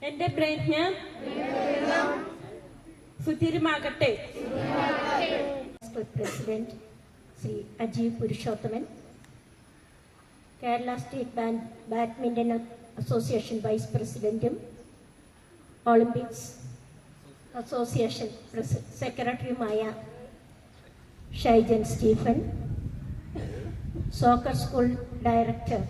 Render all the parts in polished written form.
എന്റെ പ്രയത്ന സുധീരമാകട്ടെ. President Shri Ajeev Purushothaman, Kerala state badminton association vice പ്രസിഡന്റും ഒളിമ്പിക്സ് അസോസിയേഷൻ സെക്രട്ടറിയുമായ Shaijan Stephen, soccer school director,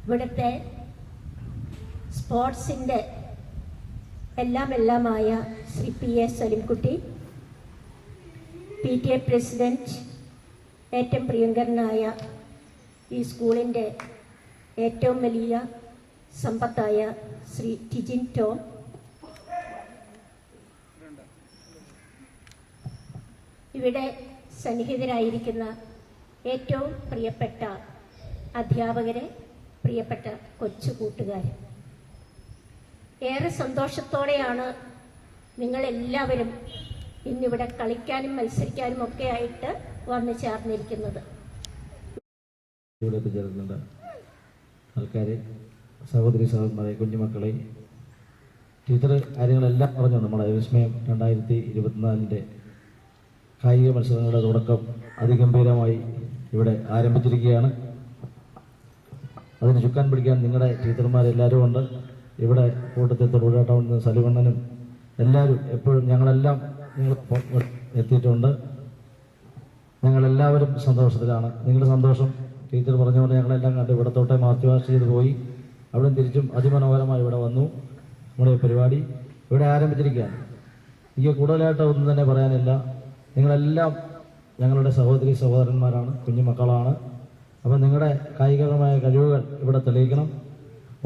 ഇവിടുത്തെ സ്പോർട്സിൻ്റെ എല്ലാമായ Shri PA Salimkutty, PTA president, ഏറ്റവും പ്രിയങ്കരനായ ഈ സ്കൂളിൻ്റെ ഏറ്റവും വലിയ സമ്പത്തായ ശ്രീ ടിജിൻ ടോം, ഇവിടെ സന്നിഹിതരായിരിക്കുന്ന ഏറ്റവും പ്രിയപ്പെട്ട അധ്യാപകരെ, പ്രിയപ്പെട്ട കൊച്ചു കൂട്ടുകാരെ, ഏറെ സന്തോഷത്തോടെയാണ് നിങ്ങളെല്ലാവരും ഇന്നിവിടെ കളിക്കാനും മത്സരിക്കാനും ഒക്കെ ആയിട്ട് വന്നു ചേർന്നിരിക്കുന്നത്. ആൾക്കാരെ, സഹോദരി സഹോദരന്മാരെ, കുഞ്ഞുമക്കളെ, ടീച്ചർ കാര്യങ്ങളെല്ലാം പറഞ്ഞു. നമ്മുടെ വിസ്മയം 2024 കായിക മത്സരങ്ങളുടെ തുടക്കം അതിഗംഭീരമായി ഇവിടെ ആരംഭിച്ചിരിക്കുകയാണ്. അതിന് ചുക്കാൻ പിടിക്കാൻ നിങ്ങളുടെ ടീച്ചർമാരെല്ലാവരും ഉണ്ട്. ഇവിടെ കൂട്ടത്തിൽ തൊടുപുഴ ടൗണിൽ നിന്ന് സലിവണ്ണനും എല്ലാവരും എപ്പോഴും ഞങ്ങളെല്ലാം നിങ്ങൾ എത്തിയിട്ടുണ്ട്. ഞങ്ങളെല്ലാവരും സന്തോഷത്തിലാണ്. നിങ്ങളുടെ സന്തോഷം ടീച്ചർ പറഞ്ഞ പോലെ ഞങ്ങളെല്ലാം കണ്ട് ഇവിടത്തോട്ടെ മാർച്ച് പാസ്റ്റ് ചെയ്ത് പോയി. അവിടെ തിരിച്ചും അതിമനോഹരമായി ഇവിടെ വന്നു. നമ്മുടെ പരിപാടി ഇവിടെ ആരംഭിച്ചിരിക്കുകയാണ്. എനിക്ക് കൂടുതലായിട്ട് ഒന്നും തന്നെ പറയാനില്ല. നിങ്ങളെല്ലാം ഞങ്ങളുടെ സഹോദരി സഹോദരന്മാരാണ്, കുഞ്ഞുമക്കളാണ്. അപ്പം നിങ്ങളുടെ കായികപരമായ കഴിവുകൾ ഇവിടെ തെളിയിക്കണം.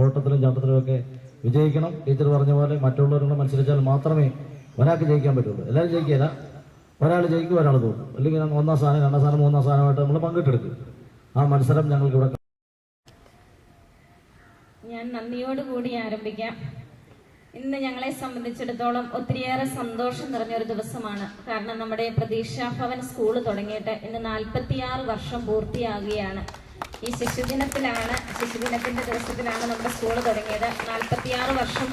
ഓട്ടത്തിലും ചാട്ടത്തിലുമൊക്കെ വിജയിക്കണം. ടീച്ചർ പറഞ്ഞ പോലെ മറ്റുള്ളവരോട് മത്സരിച്ചാൽ മാത്രമേ ഒരാൾക്ക് ജയിക്കാൻ പറ്റുള്ളൂ. എല്ലാവരും ജയിക്കില്ല. ഒരാൾ ജയിക്കും, ഒരാൾ തോന്നും. അല്ലെങ്കിൽ 1ാം സ്ഥാനം, 2ാം സ്ഥാനം, 3ാം സ്ഥാനമായിട്ട് നമ്മൾ പങ്കിട്ടെടുക്കും. ആ മത്സരം ഞങ്ങൾക്ക് ഇവിടെ. ഞാൻ നന്ദിയോടുകൂടി ആരംഭിക്കാം. ഇന്ന് ഞങ്ങളെ സംബന്ധിച്ചിടത്തോളം ഒത്തിരിയേറെ സന്തോഷം നിറഞ്ഞൊരു ദിവസമാണ്. കാരണം നമ്മുടെ പ്രതീക്ഷാഭവൻ സ്കൂൾ തുടങ്ങിയിട്ട് ഇന്ന് 46 വർഷം പൂർത്തിയാകുകയാണ്. ഈ ശിശുദിനത്തിന്റെ ദിവസത്തിലാണ് നമ്മുടെ സ്കൂൾ തുടങ്ങിയത്. 46 വർഷം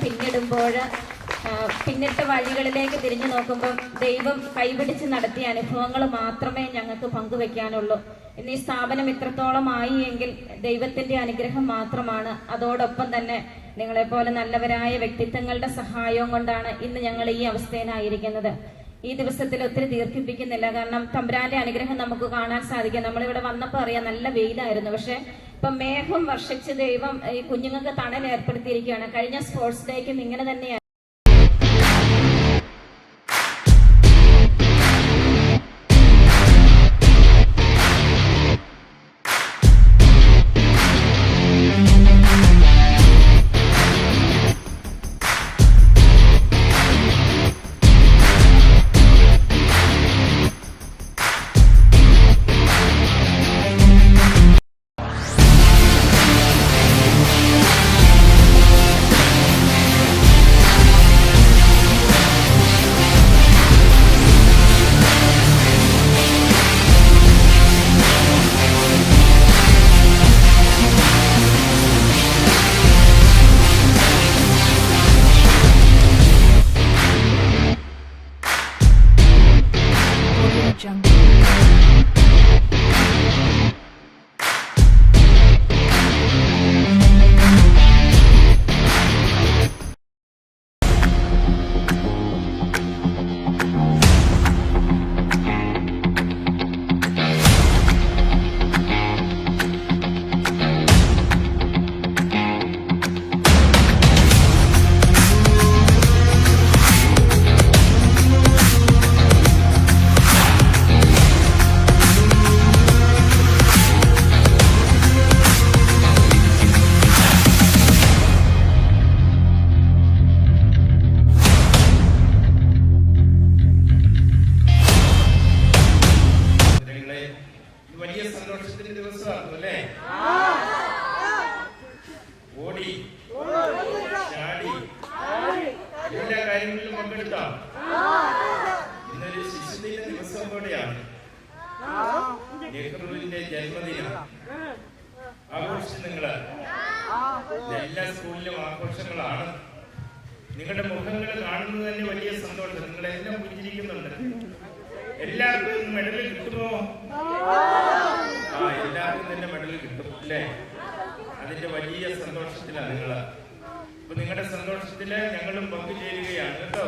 പിന്നിട്ട വഴികളിലേക്ക് തിരിഞ്ഞു നോക്കുമ്പോൾ ദൈവം കൈപിടിച്ച് നടത്തിയ അനുഭവങ്ങൾ മാത്രമേ ഞങ്ങൾക്ക് പങ്കുവെക്കാനുള്ളൂ. ഇന്ന് ഈ സ്ഥാപനം ഇത്രത്തോളം ആയി എങ്കിൽ ദൈവത്തിന്റെ അനുഗ്രഹം മാത്രമാണ്. അതോടൊപ്പം തന്നെ നിങ്ങളെപ്പോലെ നല്ലവരായ വ്യക്തിത്വങ്ങളുടെ സഹായവും കൊണ്ടാണ് ഇന്ന് ഞങ്ങൾ ഈ അവസ്ഥയിലായിരിക്കുന്നത്. ഈ ദിവസത്തിൽ ഒത്തിരി ദീർഘിപ്പിക്കുന്നില്ല. കാരണം തമ്പുരാന്റെ അനുഗ്രഹം നമുക്ക് കാണാൻ സാധിക്കും. നമ്മളിവിടെ വന്നപ്പോൾ അറിയാം നല്ല വെയിലായിരുന്നു. പക്ഷെ ഇപ്പൊ മേഘം വർഷിച്ച് ദൈവം ഈ കുഞ്ഞുങ്ങൾക്ക് തണൽ ഏർപ്പെടുത്തിയിരിക്കുകയാണ്. കഴിഞ്ഞ സ്പോർട്സ് ഡേക്കും ഇങ്ങനെ തന്നെയാണ്. നിങ്ങളുടെ മുഖങ്ങൾ കാണുന്നത് തന്നെ വലിയ സന്തോഷം. നിങ്ങളെല്ലാം പുഞ്ചിരിക്കുന്നുണ്ട്. എല്ലാവർക്കും മെഡൽ കിട്ടുമോ? എല്ലാവർക്കും തന്നെ മെഡൽ കിട്ടും അല്ലേ? അതിന്റെ വലിയ സന്തോഷത്തിലാണ് നിങ്ങൾ. അപ്പൊ നിങ്ങളുടെ സന്തോഷത്തില് ഞങ്ങളും പങ്കുചേരുകയാണ് കേട്ടോ.